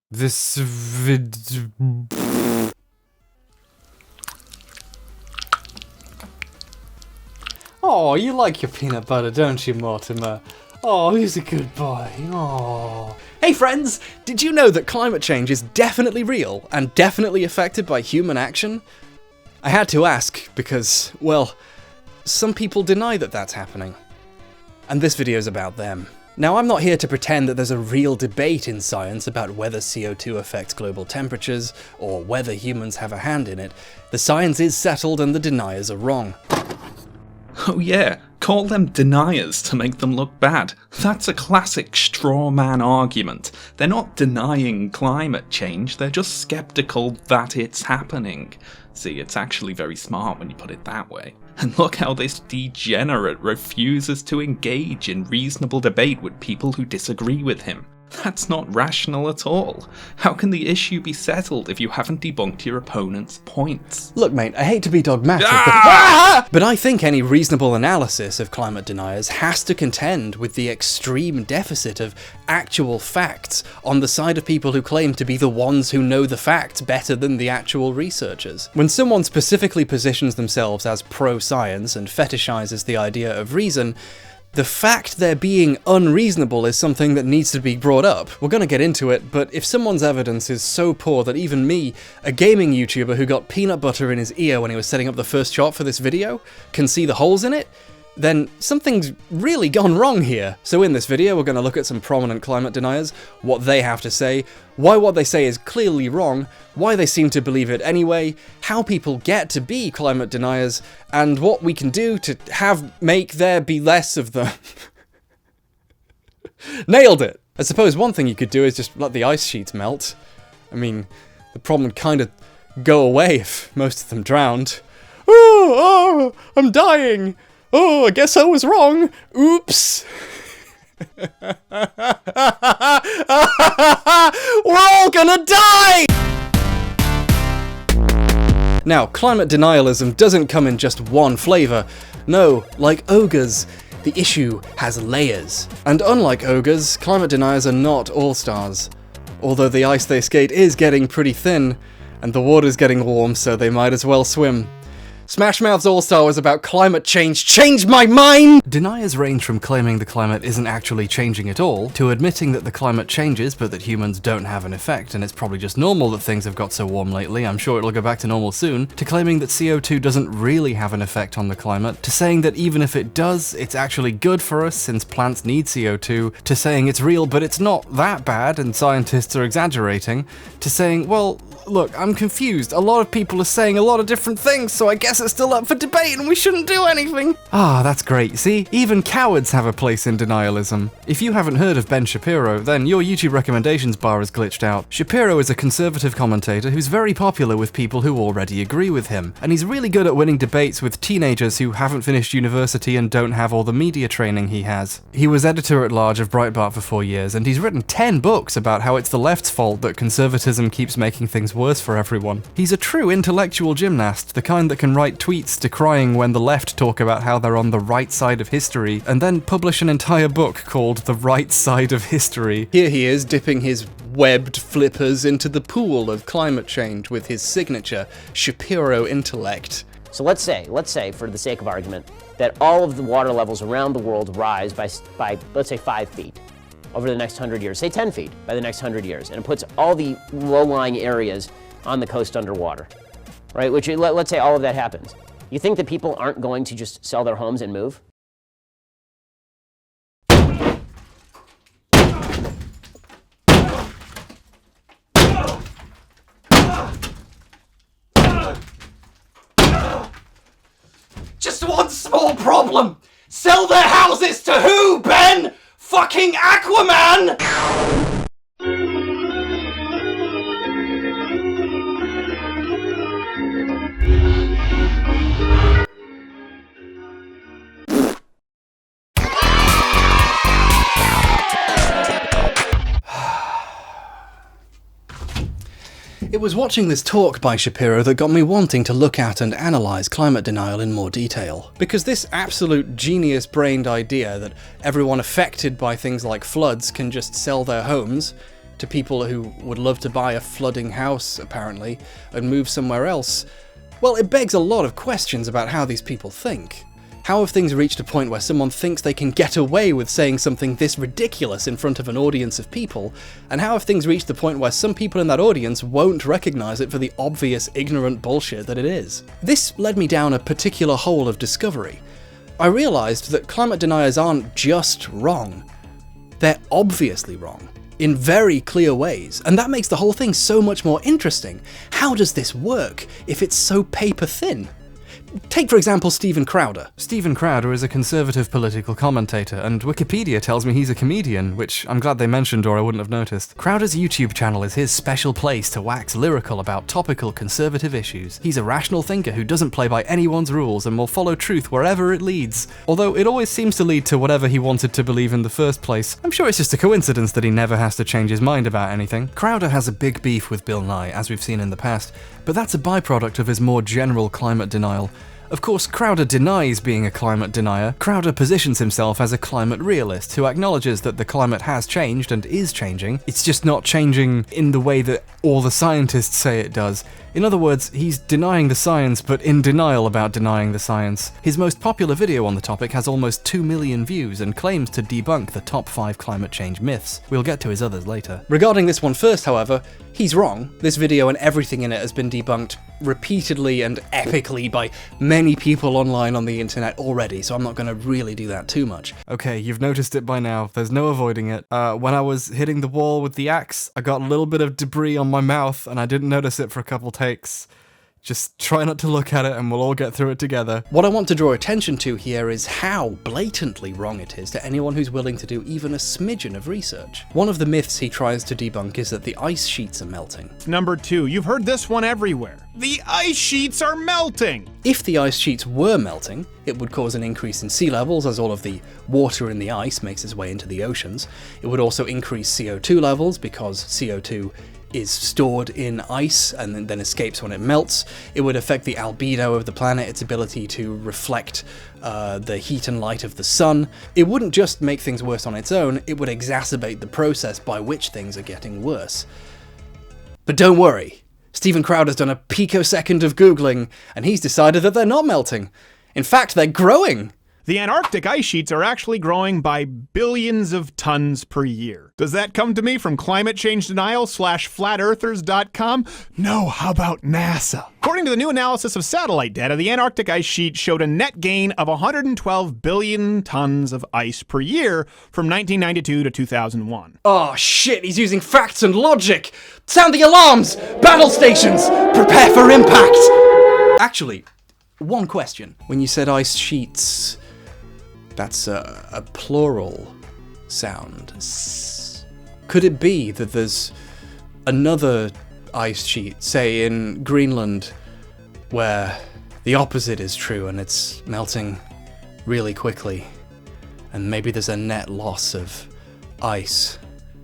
This vid... Oh, you like your peanut butter, don't you, Mortimer? Oh, he's a good boy. Oh. Hey friends, did you know that climate change is definitely real and definitely affected by human action? I had to ask because, well, some people deny that that's happening. And this video's about them. Now, I'm not here to pretend that there's a real debate in science about whether CO2 affects global temperatures or whether humans have a hand in it. The science is settled and the deniers are wrong. Oh yeah, call them deniers to make them look bad. That's a classic straw man argument. They're not denying climate change, they're just skeptical that it's happening. See, it's actually very smart when you put it that way. And look how this degenerate refuses to engage in reasonable debate with people who disagree with him. That's not rational at all. How can the issue be settled if you haven't debunked your opponent's points? Look mate, I hate to be dogmatic, but I think any reasonable analysis of climate deniers has to contend with the extreme deficit of actual facts on the side of people who claim to be the ones who know the facts better than the actual researchers. When someone specifically positions themselves as pro-science and fetishizes the idea of reason, the fact they're being unreasonable is something that needs to be brought up. We're gonna get into it, but if someone's evidence is so poor that even me, a gaming YouTuber who got peanut butter in his ear when he was setting up the first shot for this video, can see the holes in it, then something's really gone wrong here. So in this video, we're gonna look at some prominent climate deniers, what they have to say, why what they say is clearly wrong, why they seem to believe it anyway, how people get to be climate deniers, and what we can do to make there be less of them. Nailed it! I suppose one thing you could do is just let the ice sheets melt. I mean, the problem would kind of go away if most of them drowned. Oh, I'm dying! Oh, I guess I was wrong. Oops. We're all gonna die! Now, climate denialism doesn't come in just one flavour. No, like ogres, the issue has layers. And unlike ogres, climate deniers are not all-stars. Although the ice they skate is getting pretty thin, and the water's getting warm, so they might as well swim. Smash Mouth's All-Star was about climate change. Change my mind! Deniers range from claiming the climate isn't actually changing at all, to admitting that the climate changes but that humans don't have an effect and it's probably just normal that things have got so warm lately, I'm sure it'll go back to normal soon, to claiming that CO2 doesn't really have an effect on the climate, to saying that even if it does, it's actually good for us since plants need CO2, to saying it's real but it's not that bad and scientists are exaggerating, to saying, well, look, I'm confused. A lot of people are saying a lot of different things, so I guess it's still up for debate and we shouldn't do anything. Ah, that's great. See, even cowards have a place in denialism. If you haven't heard of Ben Shapiro, then your YouTube recommendations bar is glitched out. Shapiro is a conservative commentator who's very popular with people who already agree with him, and he's really good at winning debates with teenagers who haven't finished university and don't have all the media training he has. He was editor-at-large of Breitbart for 4 years, and he's written 10 books about how it's the left's fault that conservatism keeps making things worse for everyone. He's a true intellectual gymnast, the kind that can write tweets decrying when the left talk about how they're on the right side of history, and then publish an entire book called The Right Side of History. Here he is, dipping his webbed flippers into the pool of climate change with his signature, Shapiro intellect. So let's say, for the sake of argument, that all of the water levels around the world rise by let's say 5 feet over the next 100 years, say 10 feet by the next 100 years, and it puts all the low-lying areas on the coast underwater, right? Which, let's say all of that happens. You think that people aren't going to just sell their homes and move? Just one small problem! Sell their houses to who, Ben? Fucking Aquaman! It was watching this talk by Shapiro that got me wanting to look at and analyse climate denial in more detail. Because this absolute genius-brained idea that everyone affected by things like floods can just sell their homes to people who would love to buy a flooding house, apparently, and move somewhere else, well, it begs a lot of questions about how these people think. How have things reached a point where someone thinks they can get away with saying something this ridiculous in front of an audience of people, and how have things reached the point where some people in that audience won't recognise it for the obvious ignorant bullshit that it is? This led me down a particular hole of discovery. I realised that climate deniers aren't just wrong, they're obviously wrong, in very clear ways, and that makes the whole thing so much more interesting. How does this work if it's so paper thin? Take, for example, Steven Crowder. Steven Crowder is a conservative political commentator, and Wikipedia tells me he's a comedian, which I'm glad they mentioned or I wouldn't have noticed. Crowder's YouTube channel is his special place to wax lyrical about topical conservative issues. He's a rational thinker who doesn't play by anyone's rules and will follow truth wherever it leads. Although it always seems to lead to whatever he wanted to believe in the first place. I'm sure it's just a coincidence that he never has to change his mind about anything. Crowder has a big beef with Bill Nye, as we've seen in the past, but that's a byproduct of his more general climate denial. Of course, Crowder denies being a climate denier. Crowder positions himself as a climate realist who acknowledges that the climate has changed and is changing. It's just not changing in the way that all the scientists say it does. In other words, he's denying the science, but in denial about denying the science. His most popular video on the topic has almost 2 million views and claims to debunk the top 5 climate change myths. We'll get to his others later. Regarding this one first, however, he's wrong. This video and everything in it has been debunked repeatedly and epically by many people online on the internet already, so I'm not going to really do that too much. Okay, you've noticed it by now. There's no avoiding it. When I was hitting the wall with the axe, I got a little bit of debris on my mouth and I didn't notice it for a couple takes. Just try not to look at it and we'll all get through it together. What I want to draw attention to here is how blatantly wrong it is to anyone who's willing to do even a smidgen of research. One of the myths he tries to debunk is that the ice sheets are melting. Number 2, you've heard this one everywhere. The ice sheets are melting! If the ice sheets were melting, it would cause an increase in sea levels as all of the water in the ice makes its way into the oceans. It would also increase CO2 levels because CO2 is stored in ice and then escapes when it melts. It would affect the albedo of the planet, its ability to reflect the heat and light of the sun. It wouldn't just make things worse on its own, it would exacerbate the process by which things are getting worse. But don't worry, Steven Crowder's done a picosecond of Googling, and he's decided that they're not melting. In fact, they're growing! The Antarctic ice sheets are actually growing by billions of tons per year. Does that come to me from climate change denial/flatearthers.com? No, how about NASA? According to the new analysis of satellite data, the Antarctic ice sheet showed a net gain of 112 billion tons of ice per year from 1992 to 2001. Oh shit, he's using facts and logic! Sound the alarms! Battle stations! Prepare for impact! Actually, one question. When you said ice sheets, that's a plural sound. Could it be that there's another ice sheet, say in Greenland, where the opposite is true and it's melting really quickly, and maybe there's a net loss of ice?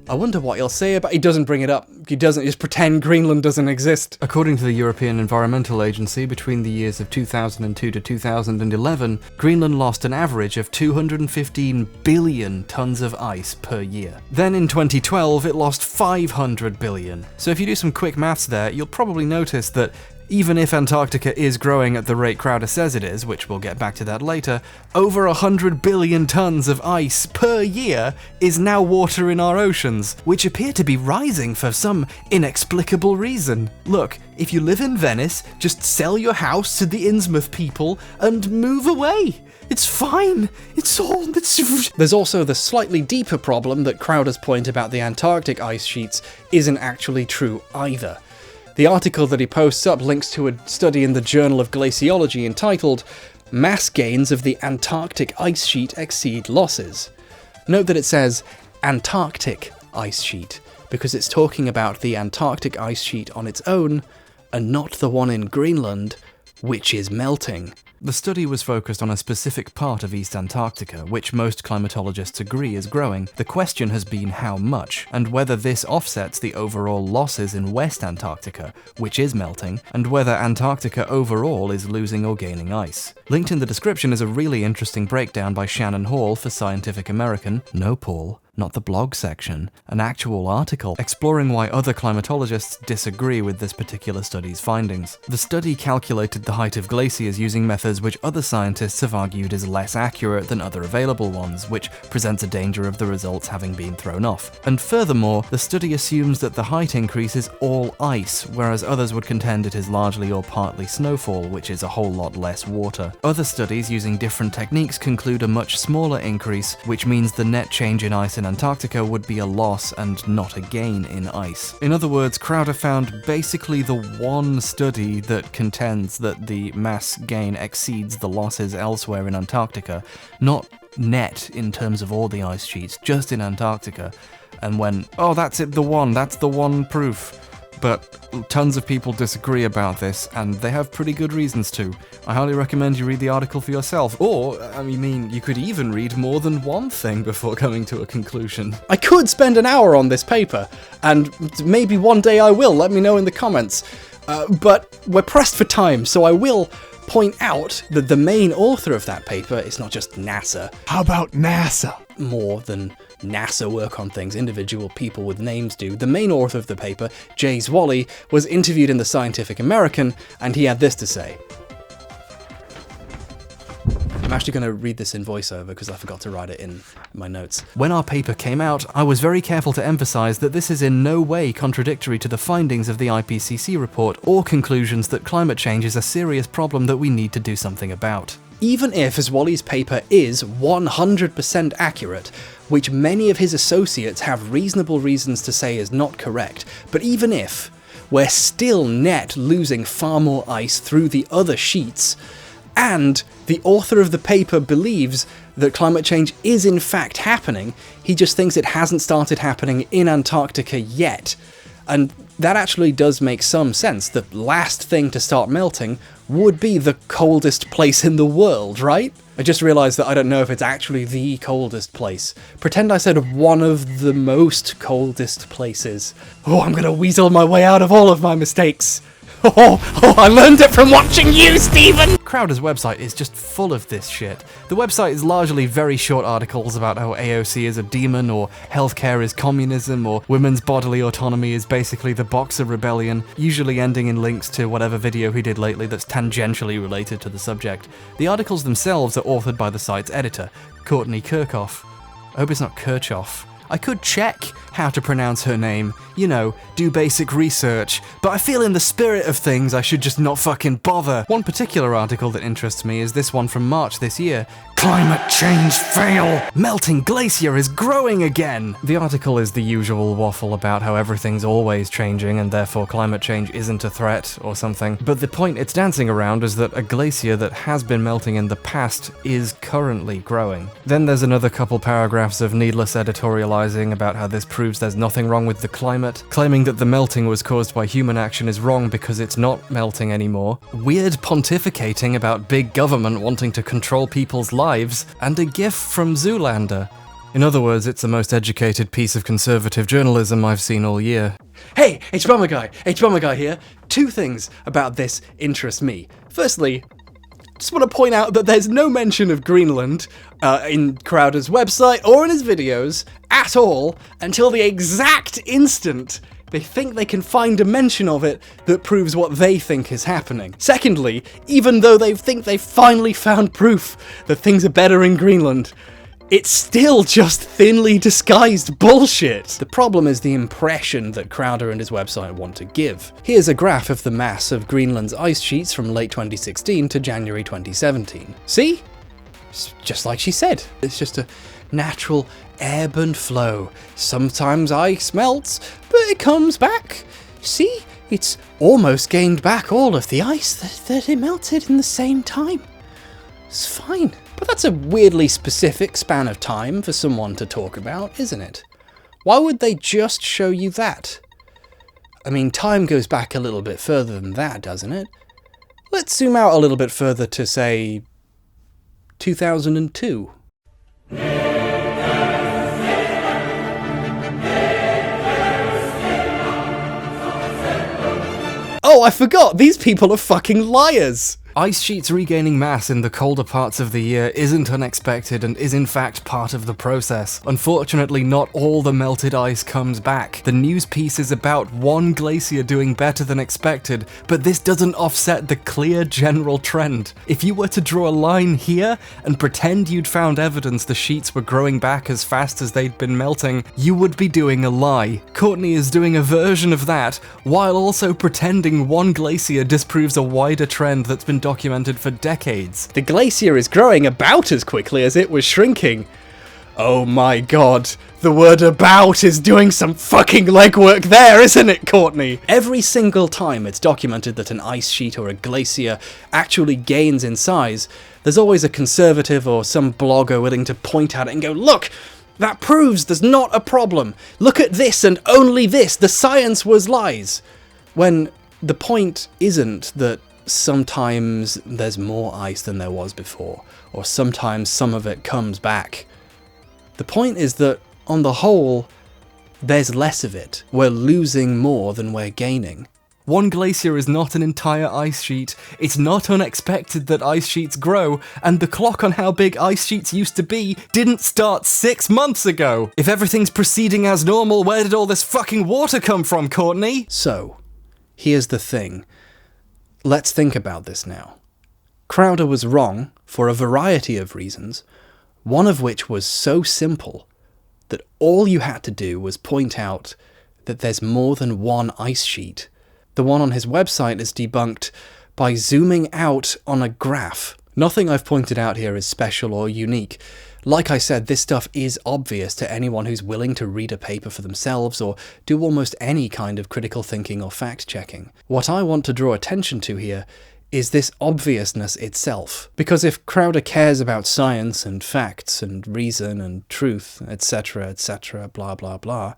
I wonder what he'll say about... He doesn't bring it up. He doesn't just pretend Greenland doesn't exist. According to the European Environmental Agency, between the years of 2002 to 2011, Greenland lost an average of 215 billion tons of ice per year. Then in 2012, it lost 500 billion. So if you do some quick maths there, you'll probably notice that even if Antarctica is growing at the rate Crowder says it is, which we'll get back to that later, over 100 billion tons of ice per year is now water in our oceans, which appear to be rising for some inexplicable reason. Look, if you live in Venice, just sell your house to the Innsmouth people and move away. It's fine. There's also the slightly deeper problem that Crowder's point about the Antarctic ice sheets isn't actually true either. The article that he posts up links to a study in the Journal of Glaciology entitled "Mass Gains of the Antarctic Ice Sheet Exceed Losses." Note that it says Antarctic ice sheet, because it's talking about the Antarctic ice sheet on its own, and not the one in Greenland, which is melting. The study was focused on a specific part of East Antarctica, which most climatologists agree is growing. The question has been how much, and whether this offsets the overall losses in West Antarctica, which is melting, and whether Antarctica overall is losing or gaining ice. Linked in the description is a really interesting breakdown by Shannon Hall for Scientific American, no Paul, not the blog section, an actual article exploring why other climatologists disagree with this particular study's findings. The study calculated the height of glaciers using methods which other scientists have argued is less accurate than other available ones, which presents a danger of the results having been thrown off. And furthermore, the study assumes that the height increase is all ice, whereas others would contend it is largely or partly snowfall, which is a whole lot less water. Other studies using different techniques conclude a much smaller increase, which means the net change in ice in Antarctica would be a loss and not a gain in ice. In other words, Crowder found basically the one study that contends that the mass gain exceeds the losses elsewhere in Antarctica, not net in terms of all the ice sheets, just in Antarctica, and went, oh, that's it, that's the one proof. But tons of people disagree about this, and they have pretty good reasons to. I highly recommend you read the article for yourself, or, I mean, you could even read more than one thing before coming to a conclusion. I could spend an hour on this paper, and maybe one day I will, let me know in the comments. But we're pressed for time, so I will point out that the main author of that paper is not just NASA. How about NASA? More than NASA work on things individual people with names do. The main author of the paper, Jay Zwally, was interviewed in the Scientific American, and he had this to say. I'm actually going to read this in voiceover because I forgot to write it in my notes. When our paper came out, I was very careful to emphasize that this is in no way contradictory to the findings of the IPCC report or conclusions that climate change is a serious problem that we need to do something about. Even if Zwally's paper is 100% accurate, which many of his associates have reasonable reasons to say is not correct, but even if, we're still net losing far more ice through the other sheets, and the author of the paper believes that climate change is in fact happening, he just thinks it hasn't started happening in Antarctica yet. And that actually does make some sense. The last thing to start melting would be the coldest place in the world, right? I just realised that I don't know if it's actually the coldest place. Pretend I said one of the most coldest places. Oh, I'm gonna weasel my way out of all of my mistakes. Oh, I learned it from watching you, Stephen! Crowder's website is just full of this shit. The website is largely very short articles about how AOC is a demon, or healthcare is communism, or women's bodily autonomy is basically the Boxer Rebellion, usually ending in links to whatever video he did lately that's tangentially related to the subject. The articles themselves are authored by the site's editor, Courtney Kirchhoff. I hope it's not Kirchhoff. I could check how to pronounce her name, you know, do basic research, but I feel in the spirit of things I should just not fucking bother. One particular article that interests me is this one from March this year. Climate change fail! Melting glacier is growing again! The article is the usual waffle about how everything's always changing and therefore climate change isn't a threat or something, but the point it's dancing around is that a glacier that has been melting in the past is currently growing. Then there's another couple paragraphs of needless editorializing about how this proves there's nothing wrong with the climate, claiming that the melting was caused by human action is wrong because it's not melting anymore, weird pontificating about big government wanting to control people's lives, and a gif from Zoolander. In other words, it's the most educated piece of conservative journalism I've seen all year. Hey, H-Bomber Guy here. Two things about this interest me. Firstly, just want to point out that there's no mention of Greenland in Crowder's website or in his videos at all until the exact instant they think they can find a mention of it that proves what they think is happening. Secondly, even though they think they've finally found proof that things are better in Greenland, it's still just thinly disguised bullshit. The problem is the impression that Crowder and his website want to give. Here's a graph of the mass of Greenland's ice sheets from late 2016 to January 2017. See? It's just like she said. It's just a natural ebb and flow. Sometimes ice melts, but it comes back. See? It's almost gained back all of the ice that it melted in the same time. It's fine. But that's a weirdly specific span of time for someone to talk about, isn't it? Why would they just show you that? I mean, time goes back a little bit further than that, doesn't it? Let's zoom out a little bit further to, say, 2002. Oh, I forgot! These people are fucking liars! Ice sheets regaining mass in the colder parts of the year isn't unexpected and is in fact part of the process. Unfortunately, not all the melted ice comes back. The news piece is about one glacier doing better than expected, but this doesn't offset the clear general trend. If you were to draw a line here and pretend you'd found evidence the sheets were growing back as fast as they'd been melting, you would be doing a lie. Courtney is doing a version of that, while also pretending one glacier disproves a wider trend that's been documented for decades. The glacier is growing about as quickly as it was shrinking. Oh my god, the word about is doing some fucking legwork there, isn't it, Courtney? Every single time it's documented that an ice sheet or a glacier actually gains in size, there's always a conservative or some blogger willing to point at it and go, look, that proves there's not a problem. Look at this and only this. The science was lies. When the point isn't that sometimes there's more ice than there was before, or sometimes some of it comes back. The point is that, on the whole, there's less of it. We're losing more than we're gaining. One glacier is not an entire ice sheet. It's not unexpected that ice sheets grow, and the clock on how big ice sheets used to be didn't start 6 months ago. If everything's proceeding as normal, where did all this fucking water come from, Courtney? So, here's the thing. Let's think about this now. Crowder was wrong for a variety of reasons, one of which was so simple that all you had to do was point out that there's more than one ice sheet. The one on his website is debunked by zooming out on a graph. Nothing I've pointed out here is special or unique. Like I said, this stuff is obvious to anyone who's willing to read a paper for themselves or do almost any kind of critical thinking or fact-checking. What I want to draw attention to here is this obviousness itself. Because if Crowder cares about science and facts and reason and truth, etc., blah blah blah,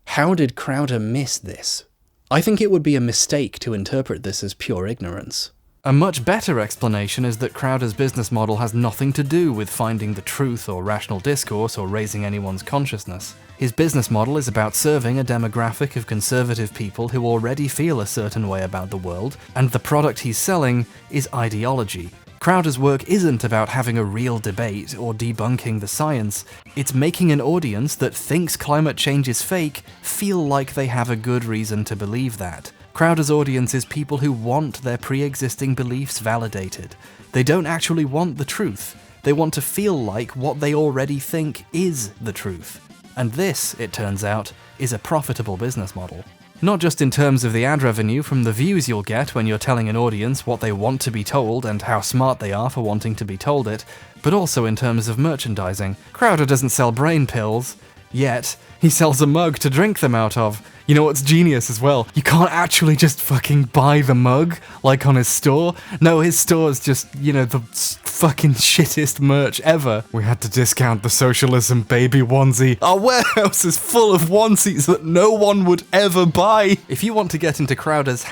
how did Crowder miss this? I think it would be a mistake to interpret this as pure ignorance. A much better explanation is that Crowder's business model has nothing to do with finding the truth or rational discourse or raising anyone's consciousness. His business model is about serving a demographic of conservative people who already feel a certain way about the world, and the product he's selling is ideology. Crowder's work isn't about having a real debate or debunking the science. It's making an audience that thinks climate change is fake feel like they have a good reason to believe that. Crowder's audience is people who want their pre-existing beliefs validated. They don't actually want the truth. They want to feel like what they already think is the truth. And this, it turns out, is a profitable business model. Not just in terms of the ad revenue from the views you'll get when you're telling an audience what they want to be told and how smart they are for wanting to be told it, but also in terms of merchandising. Crowder doesn't sell brain pills, yet he sells a mug to drink them out of. You know what's genius as well? You can't actually just fucking buy the mug, like on his store. No, his store's just, the fucking shittest merch ever. We had to discount the socialism baby onesie. Our warehouse is full of onesies that no one would ever buy. If you want to get into Crowder's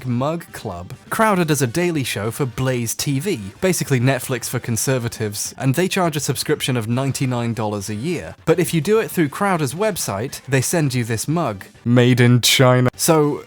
#mug club, Crowder does a daily show for Blaze TV, basically Netflix for conservatives, and they charge a subscription of $99 a year. But if you do it through Crowder's website, they send you this mug. Made in China. So,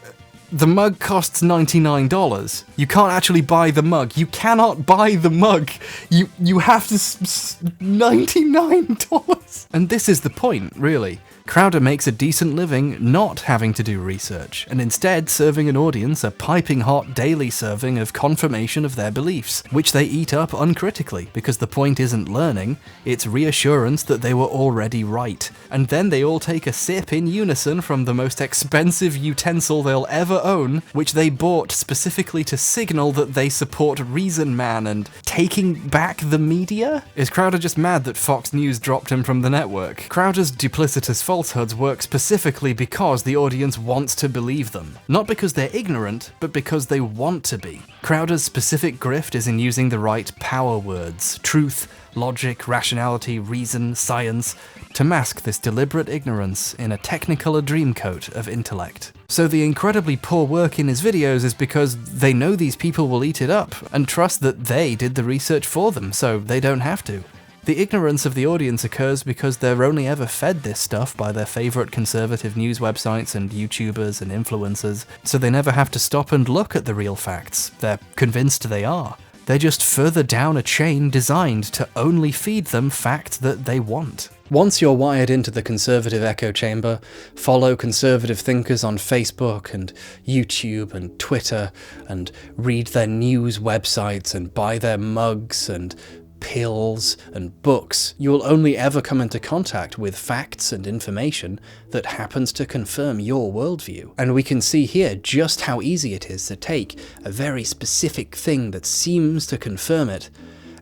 the mug costs $99. You can't actually buy the mug. You cannot buy the mug. You have to $99. And this is the point, really. Crowder makes a decent living not having to do research, and instead serving an audience a piping hot daily serving of confirmation of their beliefs, which they eat up uncritically, because the point isn't learning, it's reassurance that they were already right. And then they all take a sip in unison from the most expensive utensil they'll ever own, which they bought specifically to signal that they support Reason Man and taking back the media? Is Crowder just mad that Fox News dropped him from the network? Crowder's duplicitous falsehoods work specifically because the audience wants to believe them. Not because they're ignorant, but because they want to be. Crowder's specific grift is in using the right power words, truth, logic, rationality, reason, science, to mask this deliberate ignorance in a technicolor dreamcoat of intellect. So the incredibly poor work in his videos is because they know these people will eat it up, and trust that they did the research for them, so they don't have to. The ignorance of the audience occurs because they're only ever fed this stuff by their favourite conservative news websites and YouTubers and influencers, so they never have to stop and look at the real facts. They're convinced they are. They're just further down a chain designed to only feed them facts that they want. Once you're wired into the conservative echo chamber, follow conservative thinkers on Facebook and YouTube and Twitter, and read their news websites and buy their mugs and pills and books, you will only ever come into contact with facts and information that happens to confirm your worldview. And we can see here just how easy it is to take a very specific thing that seems to confirm it,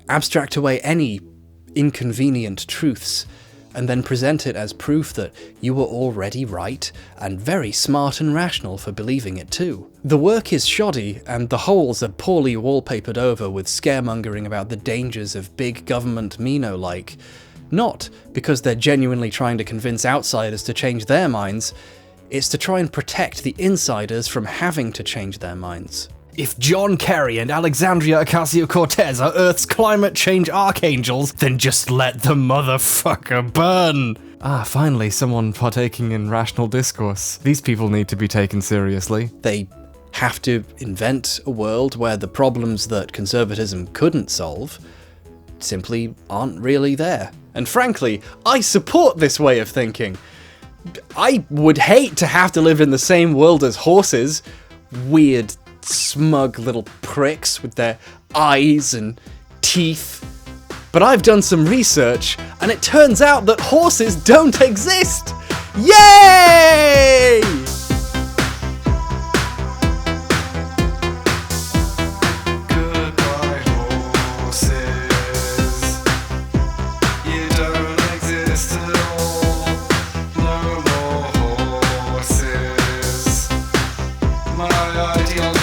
abstract away any inconvenient truths, and then present it as proof that you were already right, and very smart and rational for believing it too. The work is shoddy, and the holes are poorly wallpapered over with scaremongering about the dangers of big government Mino-like. Not because they're genuinely trying to convince outsiders to change their minds, it's to try and protect the insiders from having to change their minds. If John Kerry and Alexandria Ocasio-Cortez are Earth's climate change archangels, then just let the motherfucker burn! Ah, finally, someone partaking in rational discourse. These people need to be taken seriously. They have to invent a world where the problems that conservatism couldn't solve simply aren't really there. And frankly, I support this way of thinking. I would hate to have to live in the same world as horses. Weird, smug little pricks with their eyes and teeth. But I've done some research, and it turns out that horses don't exist! Yay! Goodbye, horses. You don't exist at all. No more horses. My ideology.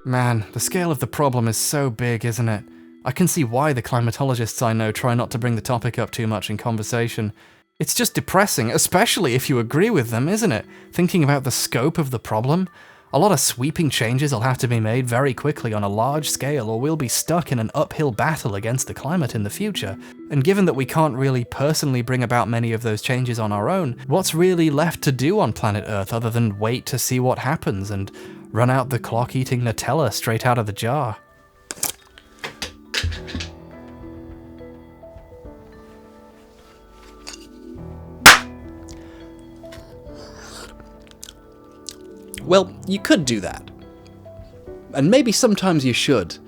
Man, the scale of the problem is so big, isn't it? I can see why the climatologists I know try not to bring the topic up too much in conversation. It's just depressing, especially if you agree with them, isn't it? Thinking about the scope of the problem. A lot of sweeping changes will have to be made very quickly on a large scale, or we'll be stuck in an uphill battle against the climate in the future. And given that we can't really personally bring about many of those changes on our own, what's really left to do on planet Earth other than wait to see what happens and run out the clock-eating Nutella straight out of the jar? Well, you could do that. And maybe sometimes you should.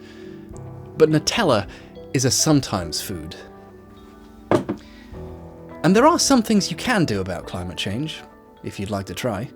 But Nutella is a sometimes food. And there are some things you can do about climate change, if you'd like to try.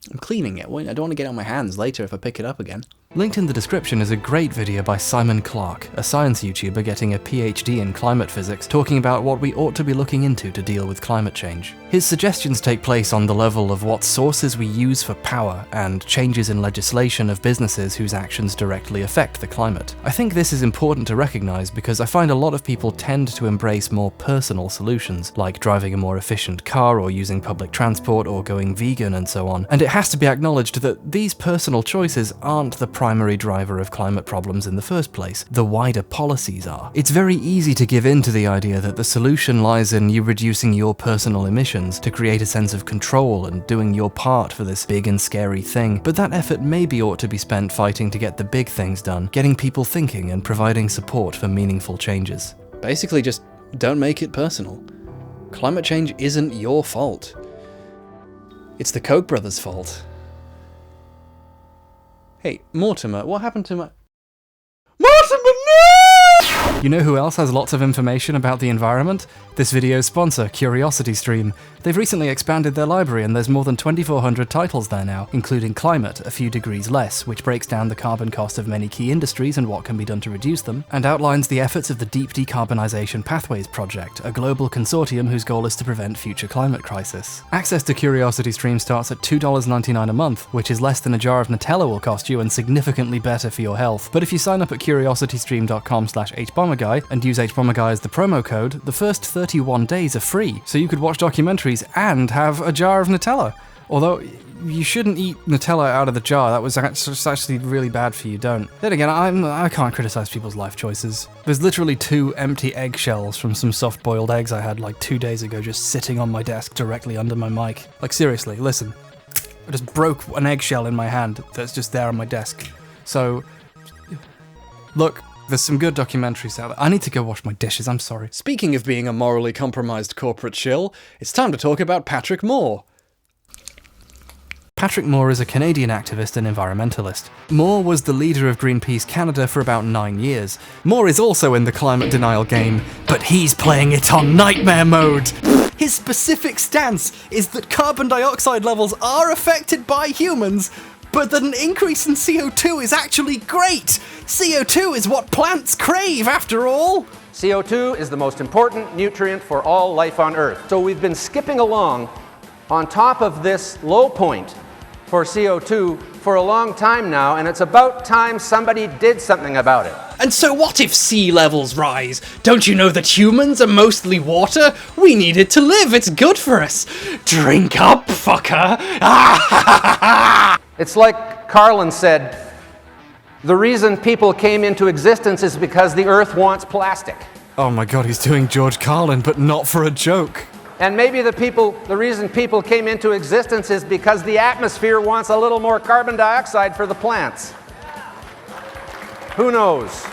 I'm cleaning it. I don't want to get it on my hands later if I pick it up again. Linked in the description is a great video by Simon Clark, a science YouTuber getting a PhD in climate physics, talking about what we ought to be looking into to deal with climate change. His suggestions take place on the level of what sources we use for power and changes in legislation of businesses whose actions directly affect the climate. I think this is important to recognize because I find a lot of people tend to embrace more personal solutions, like driving a more efficient car or using public transport or going vegan and so on, and it has to be acknowledged that these personal choices aren't the primary driver of climate problems in the first place. The wider policies are. It's very easy to give in to the idea that the solution lies in you reducing your personal emissions to create a sense of control and doing your part for this big and scary thing, but that effort maybe ought to be spent fighting to get the big things done, getting people thinking and providing support for meaningful changes. Basically, just don't make it personal. Climate change isn't your fault. It's the Koch brothers' fault. Hey, Mortimer, what happened to my... Mortimer, no! You know who else has lots of information about the environment? This video's sponsor, CuriosityStream. They've recently expanded their library and there's more than 2,400 titles there now, including Climate, A Few Degrees Less, which breaks down the carbon cost of many key industries and what can be done to reduce them, and outlines the efforts of the Deep Decarbonization Pathways Project, a global consortium whose goal is to prevent future climate crisis. Access to CuriosityStream starts at $2.99 a month, which is less than a jar of Nutella will cost you and significantly better for your health. But if you sign up at curiositystream.com/hbomberguy and use hbomberguy as the promo code, the first 31 days are free, so you could watch documentaries and have a jar of Nutella. Although, you shouldn't eat Nutella out of the jar. That was actually really bad for you. Don't. Then again, I can't criticize people's life choices. There's literally 2 empty eggshells from some soft-boiled eggs I had like 2 days ago just sitting on my desk directly under my mic. Like, seriously, listen. I just broke an eggshell in my hand that's just there on my desk. So, look, there's some good documentaries out there. I need to go wash my dishes, I'm sorry. Speaking of being a morally compromised corporate shill, it's time to talk about Patrick Moore. Patrick Moore is a Canadian activist and environmentalist. Moore was the leader of Greenpeace Canada for about 9 years. Moore is also in the climate denial game, but he's playing it on nightmare mode. His specific stance is that carbon dioxide levels are affected by humans, but that an increase in CO2 is actually great. CO2 is what plants crave, after all. CO2 is the most important nutrient for all life on Earth. So we've been skipping along on top of this low point for CO2 for a long time now, and it's about time somebody did something about it. And so what if sea levels rise? Don't you know that humans are mostly water? We need it to live, it's good for us. Drink up, fucker. It's like Carlin said, the reason people came into existence is because the Earth wants plastic. Oh my god, he's doing George Carlin, but not for a joke. And maybe the reason people came into existence is because the atmosphere wants a little more carbon dioxide for the plants. Who knows?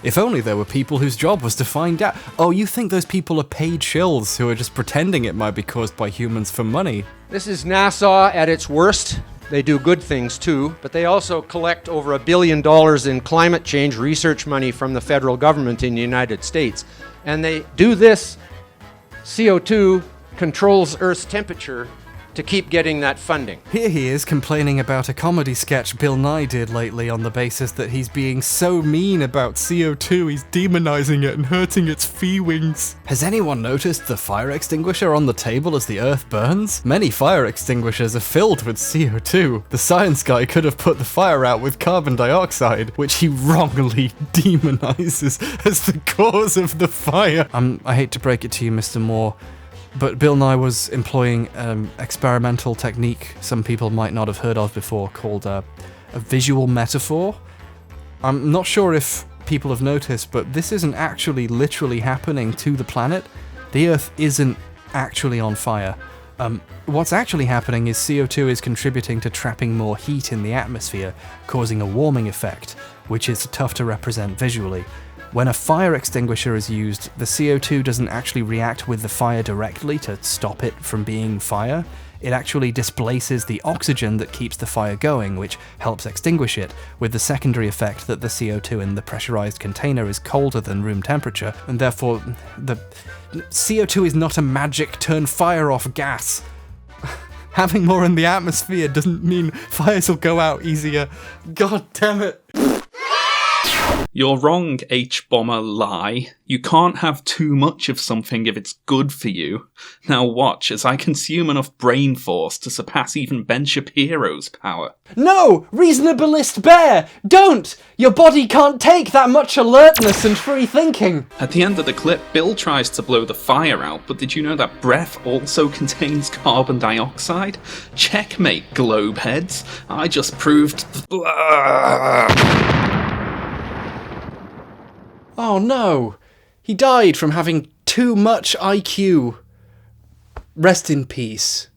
If only there were people whose job was to find out. Oh, you think those people are paid shills who are just pretending it might be caused by humans for money? This is NASA at its worst. They do good things too, but they also collect over $1 billion in climate change research money from the federal government in the United States. And they do this. CO2 controls Earth's temperature to keep getting that funding. Here he is complaining about a comedy sketch Bill Nye did lately on the basis that he's being so mean about CO2, he's demonizing it and hurting its feelings. Has anyone noticed the fire extinguisher on the table as the Earth burns? Many fire extinguishers are filled with CO2. The science guy could have put the fire out with carbon dioxide, which he wrongly demonizes as the cause of the fire. I hate to break it to you, Mr. Moore, but Bill Nye was employing an experimental technique some people might not have heard of before called a visual metaphor. I'm not sure if people have noticed, but this isn't actually literally happening to the planet. The Earth isn't actually on fire. What's actually happening is CO2 is contributing to trapping more heat in the atmosphere, causing a warming effect, which is tough to represent visually. When a fire extinguisher is used, the CO2 doesn't actually react with the fire directly to stop it from being fire. It actually displaces the oxygen that keeps the fire going, which helps extinguish it, with the secondary effect that the CO2 in the pressurized container is colder than room temperature, and therefore the CO2 is not a magic turn fire off gas. Having more in the atmosphere doesn't mean fires will go out easier. God damn it. You're wrong, H-Bomber Lie. You can't have too much of something if it's good for you. Now watch as I consume enough brain force to surpass even Ben Shapiro's power. No! Reasonablest bear! Don't! Your body can't take that much alertness and free thinking! At the end of the clip, Bill tries to blow the fire out, but did you know that breath also contains carbon dioxide? Checkmate, globeheads. I just proved... Oh no! He died from having too much IQ. Rest in peace.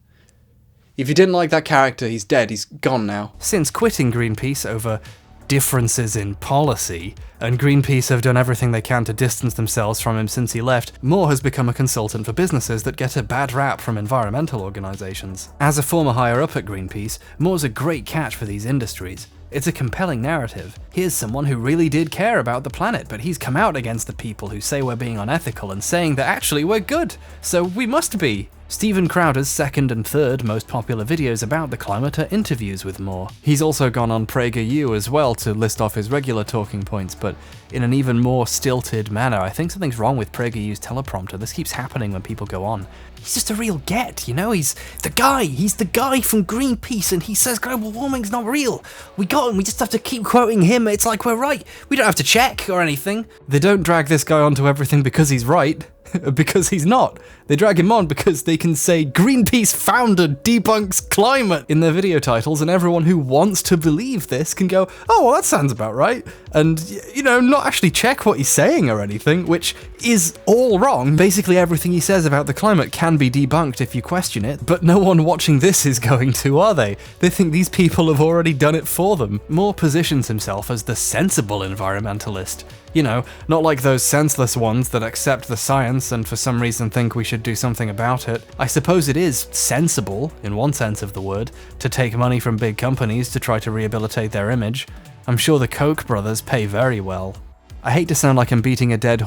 If you didn't like that character, he's dead, he's gone now. Since quitting Greenpeace over differences in policy, and Greenpeace have done everything they can to distance themselves from him since he left, Moore has become a consultant for businesses that get a bad rap from environmental organisations. As a former higher-up at Greenpeace, Moore's a great catch for these industries. It's a compelling narrative. Here's someone who really did care about the planet, but he's come out against the people who say we're being unethical and saying that actually we're good, so we must be. Steven Crowder's second and third most popular videos about the climate are interviews with Moore. He's also gone on PragerU as well to list off his regular talking points, but in an even more stilted manner. I think something's wrong with PragerU's teleprompter. This keeps happening when people go on. He's just a real get, you know? He's the guy from Greenpeace, and he says global warming's not real. We got him, we just have to keep quoting him. It's like we're right. We don't have to check or anything. They don't drag this guy onto everything because he's right. because he's not. They drag him on because they can say Greenpeace founder debunks climate in their video titles, and everyone who wants to believe this can go, oh, well, that sounds about right, and, you know, not actually check what he's saying or anything, which is all wrong. Basically everything he says about the climate can be debunked if you question it, but no one watching this is going to, are they? They think these people have already done it for them. Moore positions himself as the sensible environmentalist. You know, not like those senseless ones that accept the science and for some reason think we should do something about it. I suppose it is sensible, in one sense of the word, to take money from big companies to try to rehabilitate their image. I'm sure the Koch brothers pay very well. I hate to sound like I'm beating a dead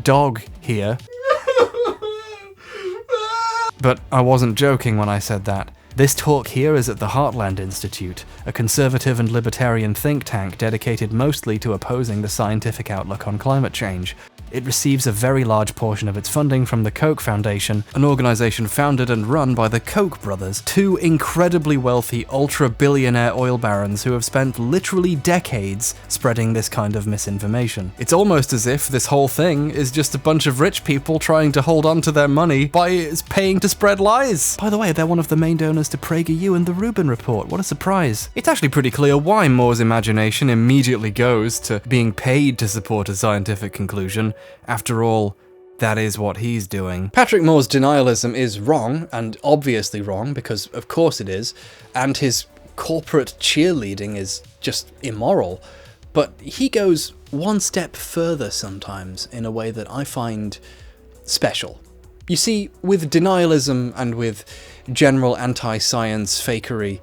dog here, but I wasn't joking when I said that. This talk here is at the Heartland Institute, a conservative and libertarian think tank dedicated mostly to opposing the scientific outlook on climate change. It receives a very large portion of its funding from the Koch Foundation, an organization founded and run by the Koch brothers, two incredibly wealthy ultra-billionaire oil barons who have spent literally decades spreading this kind of misinformation. It's almost as if this whole thing is just a bunch of rich people trying to hold on to their money by paying to spread lies. By the way, they're one of the main donors to PragerU and the Rubin Report. What a surprise. It's actually pretty clear why Moore's imagination immediately goes to being paid to support a scientific conclusion. After all, that is what he's doing. Patrick Moore's denialism is wrong, and obviously wrong, because of course it is, and his corporate cheerleading is just immoral, but he goes one step further sometimes in a way that I find special. You see, with denialism and with general anti-science fakery,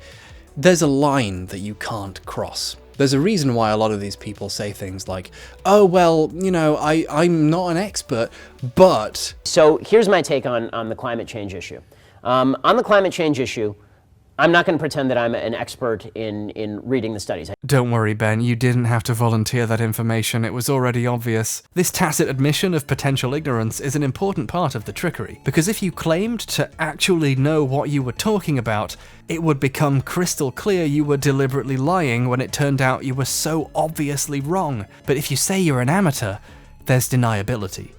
there's a line that you can't cross. There's a reason why a lot of these people say things like, oh, well, you know, I'm not an expert, but... So here's my take on the climate change issue. On the climate change issue, I'm not going to pretend that I'm an expert in reading the studies. Don't worry, Ben, you didn't have to volunteer that information, it was already obvious. This tacit admission of potential ignorance is an important part of the trickery, because if you claimed to actually know what you were talking about, it would become crystal clear you were deliberately lying when it turned out you were so obviously wrong. But if you say you're an amateur, there's deniability.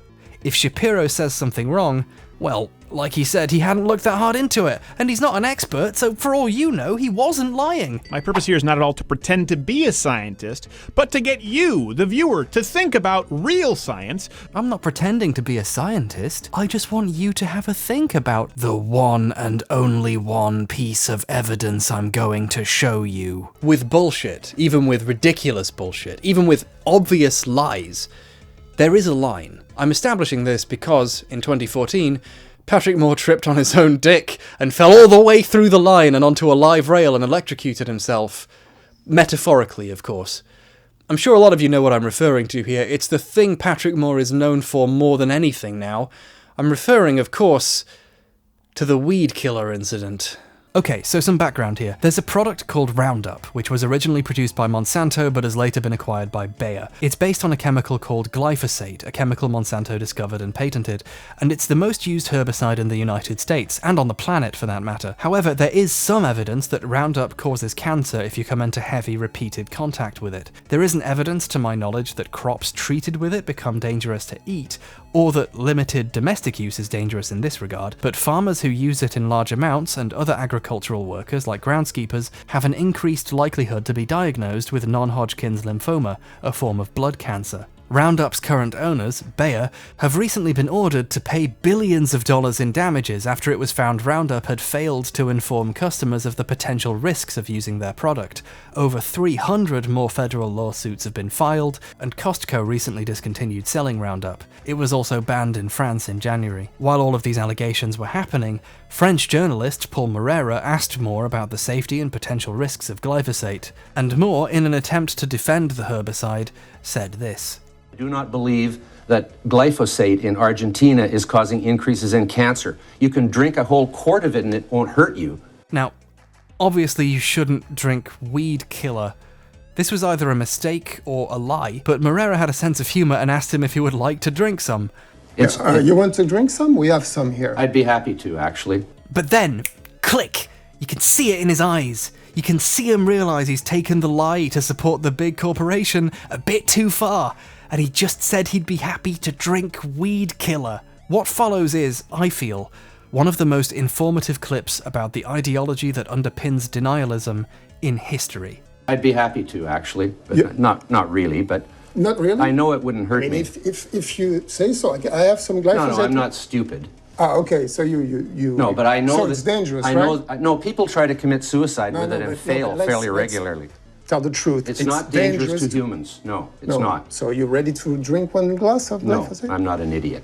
If Shapiro says something wrong, well, like he said, he hadn't looked that hard into it, and he's not an expert, so for all you know, he wasn't lying. My purpose here is not at all to pretend to be a scientist, but to get you, the viewer, to think about real science. I'm not pretending to be a scientist. I just want you to have a think about the one and only one piece of evidence I'm going to show you. With bullshit, even with ridiculous bullshit, even with obvious lies, there is a line. I'm establishing this because, in 2014, Patrick Moore tripped on his own dick and fell all the way through the line and onto a live rail and electrocuted himself. Metaphorically, of course. I'm sure a lot of you know what I'm referring to here. It's the thing Patrick Moore is known for more than anything now. I'm referring, of course, to the weed killer incident. Okay, so some background here. There's a product called Roundup, which was originally produced by Monsanto but has later been acquired by Bayer. It's based on a chemical called glyphosate, a chemical Monsanto discovered and patented, and it's the most used herbicide in the United States, and on the planet for that matter. However, there is some evidence that Roundup causes cancer if you come into heavy, repeated contact with it. There isn't evidence, to my knowledge, that crops treated with it become dangerous to eat, or that limited domestic use is dangerous in this regard, but farmers who use it in large amounts and other agricultural workers like groundskeepers have an increased likelihood to be diagnosed with non-Hodgkin's lymphoma, a form of blood cancer. Roundup's current owners, Bayer, have recently been ordered to pay billions of dollars in damages after it was found Roundup had failed to inform customers of the potential risks of using their product. Over 300 more federal lawsuits have been filed, and Costco recently discontinued selling Roundup. It was also banned in France in January. While all of these allegations were happening, French journalist Paul Moreira asked Moore about the safety and potential risks of glyphosate, and Moore, in an attempt to defend the herbicide, said this. I do not believe that glyphosate in Argentina is causing increases in cancer. You can drink a whole quart of it and it won't hurt you. Now, obviously you shouldn't drink weed killer. This was either a mistake or a lie, but Moreira had a sense of humor and asked him if he would like to drink some. You want to drink some? We have some here. I'd be happy to, actually. But then, click! You can see it in his eyes. You can see him realize he's taken the lie to support the big corporation a bit too far, and he just said he'd be happy to drink weed killer. What follows is, I feel, one of the most informative clips about the ideology that underpins denialism in history. I'd be happy to, actually, but not really, but Not really? I know it wouldn't hurt I mean, me. if you say so, I have some glyphosate. No, I'm not stupid. Ah, okay, so you No, but I know so that it's dangerous, I right? know. No, people try to commit suicide with it and fail let's fairly regularly. Tell the truth. It's not dangerous to humans. No, it's not. So you're ready to drink one glass of No, glyphosate? I'm not an idiot.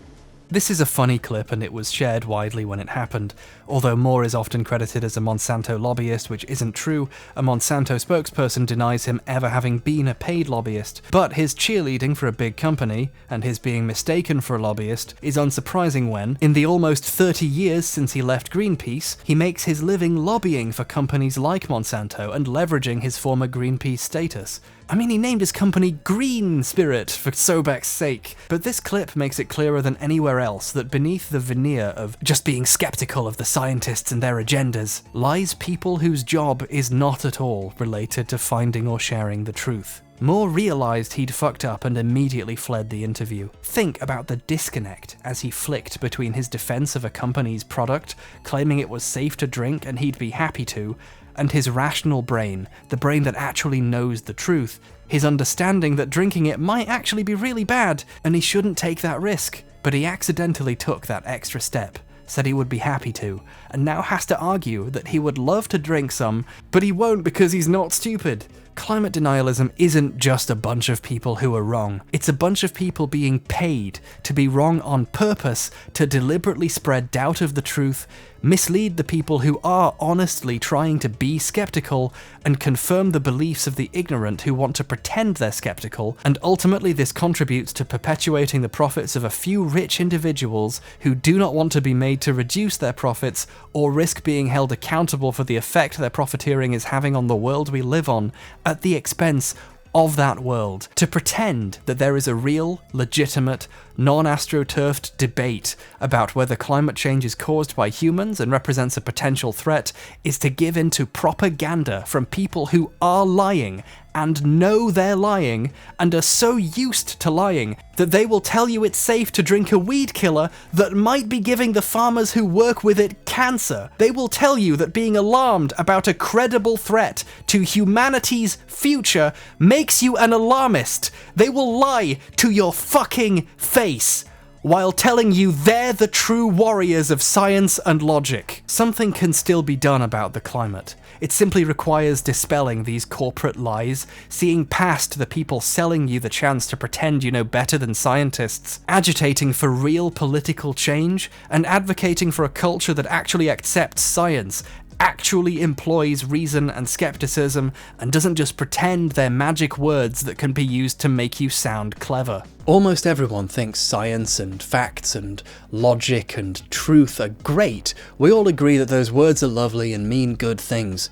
This is a funny clip and it was shared widely when it happened. Although Moore is often credited as a Monsanto lobbyist, which isn't true, a Monsanto spokesperson denies him ever having been a paid lobbyist. But his cheerleading for a big company, and his being mistaken for a lobbyist, is unsurprising when, in the almost 30 years since he left Greenpeace, he makes his living lobbying for companies like Monsanto and leveraging his former Greenpeace status. I mean, he named his company Green Spirit, for Sobek's sake. But this clip makes it clearer than anywhere else that beneath the veneer of just being skeptical of the scientists and their agendas lies people whose job is not at all related to finding or sharing the truth. Moore realised he'd fucked up and immediately fled the interview. Think about the disconnect as he flicked between his defence of a company's product, claiming it was safe to drink and he'd be happy to, and his rational brain, the brain that actually knows the truth, his understanding that drinking it might actually be really bad, and he shouldn't take that risk. But he accidentally took that extra step, said he would be happy to, and now has to argue that he would love to drink some, but he won't because he's not stupid. Climate denialism isn't just a bunch of people who are wrong. It's a bunch of people being paid to be wrong on purpose, to deliberately spread doubt of the truth, mislead the people who are honestly trying to be skeptical, and confirm the beliefs of the ignorant who want to pretend they're skeptical, and ultimately this contributes to perpetuating the profits of a few rich individuals who do not want to be made to reduce their profits or risk being held accountable for the effect their profiteering is having on the world we live on, at the expense of that world. To pretend that there is a real, legitimate, non-astroturfed debate about whether climate change is caused by humans and represents a potential threat is to give in to propaganda from people who are lying and know they're lying and are so used to lying that they will tell you it's safe to drink a weed killer that might be giving the farmers who work with it cancer. They will tell you that being alarmed about a credible threat to humanity's future makes you an alarmist. They will lie to your fucking face while telling you they're the true warriors of science and logic. Something can still be done about the climate. It simply requires dispelling these corporate lies, seeing past the people selling you the chance to pretend you know better than scientists, agitating for real political change, and advocating for a culture that actually accepts science, actually employs reason and skepticism, and doesn't just pretend they're magic words that can be used to make you sound clever. Almost everyone thinks science and facts and logic and truth are great. We all agree that those words are lovely and mean good things.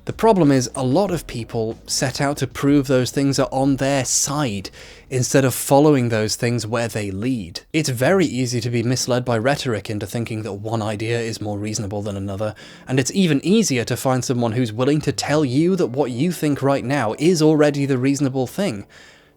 The problem is, a lot of people set out to prove those things are on their side, instead of following those things where they lead. It's very easy to be misled by rhetoric into thinking that one idea is more reasonable than another, and it's even easier to find someone who's willing to tell you that what you think right now is already the reasonable thing.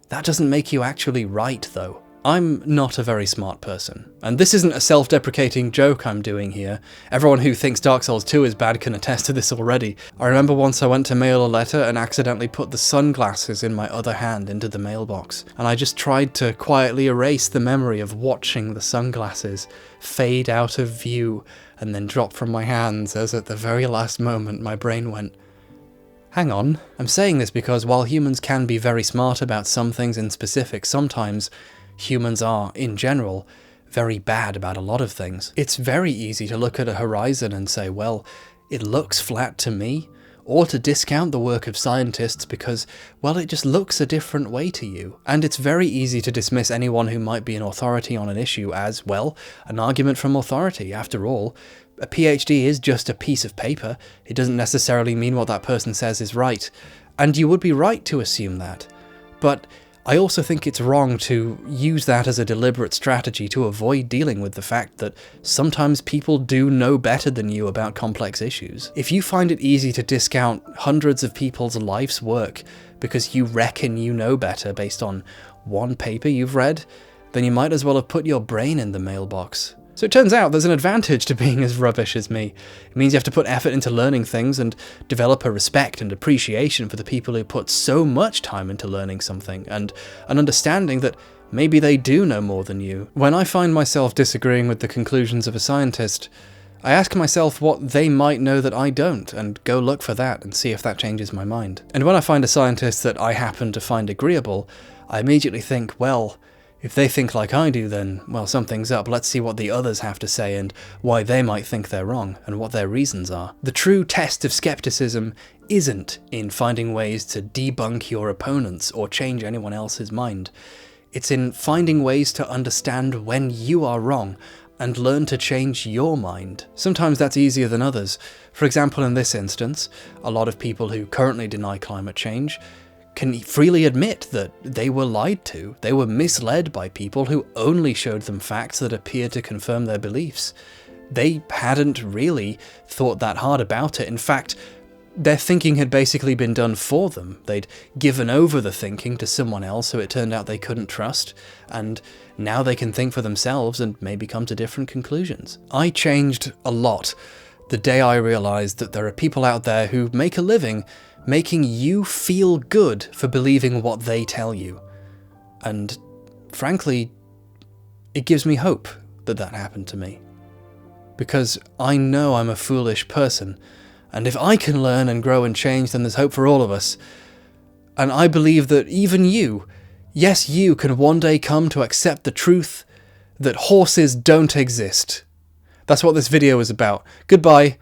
That doesn't make you actually right, though. I'm not a very smart person, and this isn't a self-deprecating joke I'm doing here. Everyone who thinks Dark Souls 2 is bad can attest to this already. I remember once I went to mail a letter and accidentally put the sunglasses in my other hand into the mailbox, and I just tried to quietly erase the memory of watching the sunglasses fade out of view and then drop from my hands as at the very last moment my brain went, hang on. I'm saying this because while humans can be very smart about some things in specific, sometimes humans are, in general, very bad about a lot of things. It's very easy to look at a horizon and say, well, it looks flat to me, or to discount the work of scientists because, well, it just looks a different way to you. And it's very easy to dismiss anyone who might be an authority on an issue as, well, an argument from authority. After all, a PhD is just a piece of paper. It doesn't necessarily mean what that person says is right. And you would be right to assume that. But I also think it's wrong to use that as a deliberate strategy to avoid dealing with the fact that sometimes people do know better than you about complex issues. If you find it easy to discount hundreds of people's life's work because you reckon you know better based on one paper you've read, then you might as well have put your brain in the mailbox. So it turns out there's an advantage to being as rubbish as me. It means you have to put effort into learning things and develop a respect and appreciation for the people who put so much time into learning something, and an understanding that maybe they do know more than you. When I find myself disagreeing with the conclusions of a scientist, I ask myself what they might know that I don't, and go look for that and see if that changes my mind. And when I find a scientist that I happen to find agreeable, I immediately think, well, if they think like I do, then, well, something's up. Let's see what the others have to say and why they might think they're wrong and what their reasons are. The true test of skepticism isn't in finding ways to debunk your opponents or change anyone else's mind. It's in finding ways to understand when you are wrong and learn to change your mind. Sometimes that's easier than others. For example, in this instance, a lot of people who currently deny climate change can freely admit that they were lied to. They were misled by people who only showed them facts that appeared to confirm their beliefs. They hadn't really thought that hard about it. In fact, their thinking had basically been done for them. They'd given over the thinking to someone else who it turned out they couldn't trust, and now they can think for themselves and maybe come to different conclusions. I changed a lot the day I realized that there are people out there who make a living making you feel good for believing what they tell you. And frankly, it gives me hope that that happened to me. Because I know I'm a foolish person, and if I can learn and grow and change, then there's hope for all of us. And I believe that even you, yes, you can one day come to accept the truth that horses don't exist. That's what this video is about. Goodbye.